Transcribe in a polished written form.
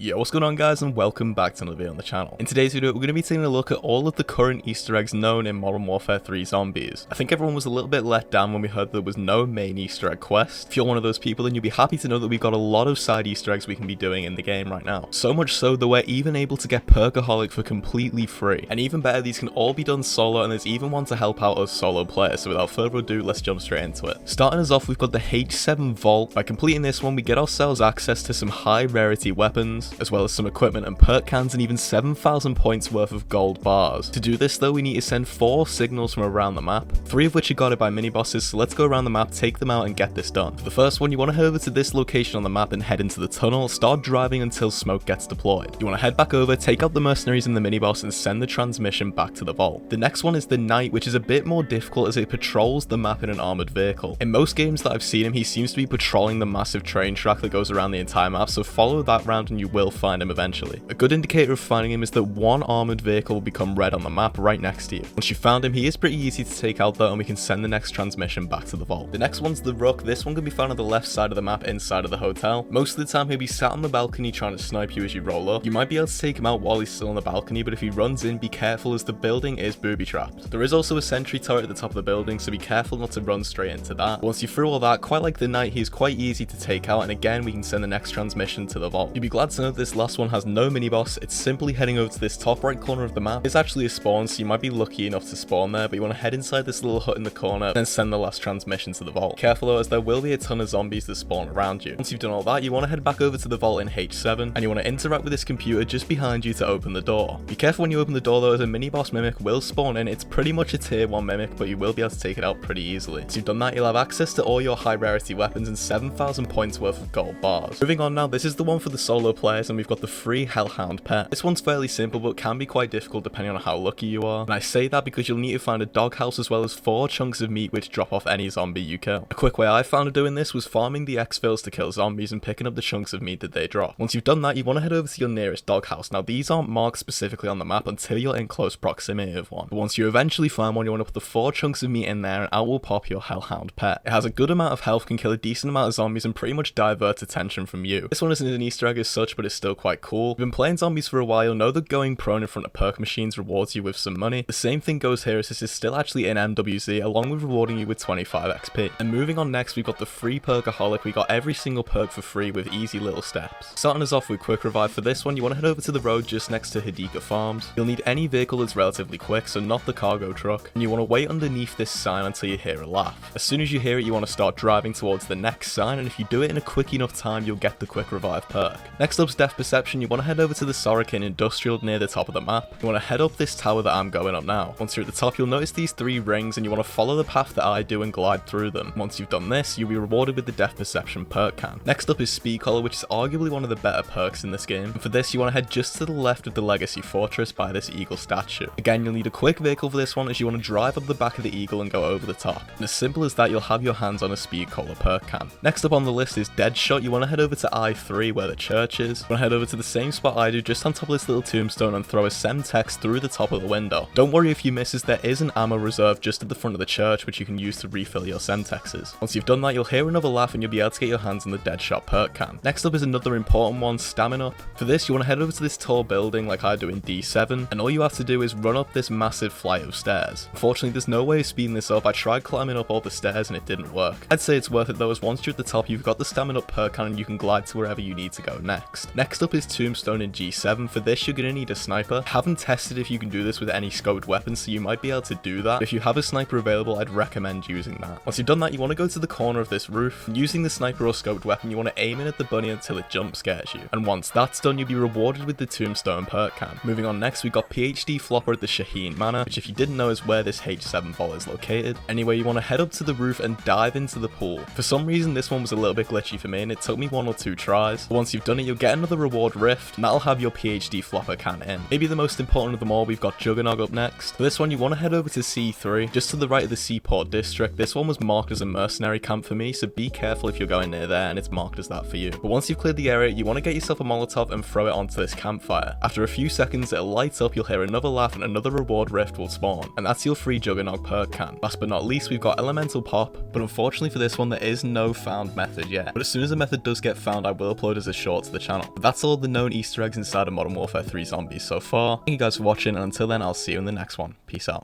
Yo, what's going on guys, and welcome back to another video on the channel. In today's video, we're going to be taking a look at all of the current Easter eggs known in Modern Warfare 3 Zombies. I think everyone was a little bit let down when we heard there was no main Easter egg quest. If you're one of those people, then you'll be happy to know that we've got a lot of side Easter eggs we can be doing in the game right now. So much so that we're even able to get PERKAHOLIC for completely free. And even better, these can all be done solo, and there's even one to help out us solo players. So without further ado, let's jump straight into it. Starting us off, we've got the H7 Vault. By completing this one, we get ourselves access to some high rarity weapons, as well as some equipment and perk cans, and even 7,000 points worth of gold bars. To do this though, we need to send 4 signals from around the map, 3 of which are guarded by mini bosses, so let's go around the map, take them out and get this done. For the first one, you want to head over to this location on the map and head into the tunnel, start driving until smoke gets deployed. You want to head back over, take out the mercenaries and the mini boss, and send the transmission back to the vault. The next one is the Knight, which is a bit more difficult as it patrols the map in an armored vehicle. In most games that I've seen him, he seems to be patrolling the massive train track that goes around the entire map, so follow that round and you will find him eventually. A good indicator of finding him is that one armored vehicle will become red on the map right next to you. Once you've found him, he is pretty easy to take out though, and we can send the next transmission back to the vault. The next one's the Rook. This one can be found on the left side of the map inside of the hotel. Most of the time he'll be sat on the balcony trying to snipe you as you roll up. You might be able to take him out while he's still on the balcony, but if he runs in, be careful as the building is booby trapped. There is also a sentry turret at the top of the building, so be careful not to run straight into that. Once you're through all that, quite like the Knight, he is quite easy to take out, and again we can send the next transmission to the vault. You'll be glad to know this last one has no mini boss. It's simply heading over to this top right corner of the map. It's actually a spawn, so you might be lucky enough to spawn there, but you want to head inside this little hut in the corner, then send the last transmission to the vault. Careful though, as there will be a ton of zombies that spawn around you. Once you've done all that, you want to head back over to the vault in H7, and you want to interact with this computer just behind you to open the door. Be careful when you open the door though, as a mini boss mimic will spawn in. It's pretty much a tier 1 mimic, but you will be able to take it out pretty easily. Once you've done that, you'll have access to all your high rarity weapons and 7,000 points worth of gold bars. Moving on now, this is the one for the solo players, and we've got the free hellhound pet. This one's fairly simple, but can be quite difficult depending on how lucky you are. And I say that because you'll need to find a doghouse as well as 4 chunks of meat which drop off any zombie you kill. A quick way I found of doing this was farming the exfils to kill zombies and picking up the chunks of meat that they drop. Once you've done that, you want to head over to your nearest doghouse. Now these aren't marked specifically on the map until you're in close proximity of one. But once you eventually find one, you want to put the 4 chunks of meat in there, and out will pop your hellhound pet. It has a good amount of health, can kill a decent amount of zombies, and pretty much divert attention from you. This one isn't an Easter egg as such, but it's still quite cool. If you've been playing zombies for a while, you'll know that going prone in front of perk machines rewards you with some money. The same thing goes here, as this is still actually in MWZ, along with rewarding you with 25 XP. And moving on next, we've got the free PERKAHOLIC. We got every single perk for free with easy little steps. Starting us off with quick revive. For this one, you want to head over to the road just next to Hidika Farms. You'll need any vehicle that's relatively quick, so not the cargo truck, and you want to wait underneath this sign until you hear a laugh. As soon as you hear it, you want to start driving towards the next sign, and if you do it in a quick enough time, you'll get the quick revive perk. Next up's Death Perception. You want to head over to the Sorokin Industrial near the top of the map. You want to head up this tower that I'm going up now. Once you're at the top, you'll notice these 3 rings, and you want to follow the path that I do and glide through them. Once you've done this, you'll be rewarded with the Death Perception perk can. Next up is Speed Collar, which is arguably one of the better perks in this game. And for this, you want to head just to the left of the Legacy Fortress by this eagle statue. Again, you'll need a quick vehicle for this one, as you want to drive up the back of the eagle and go over the top. And as simple as that, you'll have your hands on a Speed Collar perk can. Next up on the list is Deadshot. You want to head over to I3 where the church is. You want to head over to the same spot I do, just on top of this little tombstone, and throw a Semtex through the top of the window. Don't worry if you miss, as there is an ammo reserve just at the front of the church which you can use to refill your Semtexes. Once you've done that, you'll hear another laugh and you'll be able to get your hands on the Deadshot perk can. Next up is another important one, Stamina. For this, you want to head over to this tall building like I do in D7, and all you have to do is run up this massive flight of stairs. Unfortunately, there's no way of speeding this up. I tried climbing up all the stairs and it didn't work. I'd say it's worth it though, as once you're at the top, you've got the Stamina perk can and you can glide to wherever you need to go next. Next up is Tombstone in G7. For this, you're going to need a sniper. I haven't tested if you can do this with any scoped weapons, so you might be able to do that. If you have a sniper available, I'd recommend using that. Once you've done that, you want to go to the corner of this roof. And using the sniper or scoped weapon, you want to aim in at the bunny until it jump scares you. And once that's done, you'll be rewarded with the Tombstone perk can. Moving on next, we got PhD Flopper at the Shaheen Manor, which if you didn't know is where this H7 vault is located. Anyway, you want to head up to the roof and dive into the pool. For some reason, this one was a little bit glitchy for me and it took me 1 or 2 tries. But once you've done it, you'll get another reward rift, and that'll have your PhD Flopper can in. Maybe the most important of them all, we've got Juggernog up next. For this one, you want to head over to C3, just to the right of the Seaport District. This one was marked as a mercenary camp for me, so be careful if you're going near there and it's marked as that for you. But once you've cleared the area, you want to get yourself a Molotov and throw it onto this campfire. After a few seconds, it'll light up, you'll hear another laugh, and another reward rift will spawn. And that's your free Juggernog perk can. Last but not least, we've got Elemental Pop, but unfortunately for this one, there is no found method yet. But as soon as a method does get found, I will upload as a short to the channel. well. But that's all the known Easter eggs inside of Modern Warfare 3 Zombies so far. Thank you guys for watching, and until then, I'll see you in the next one. Peace out.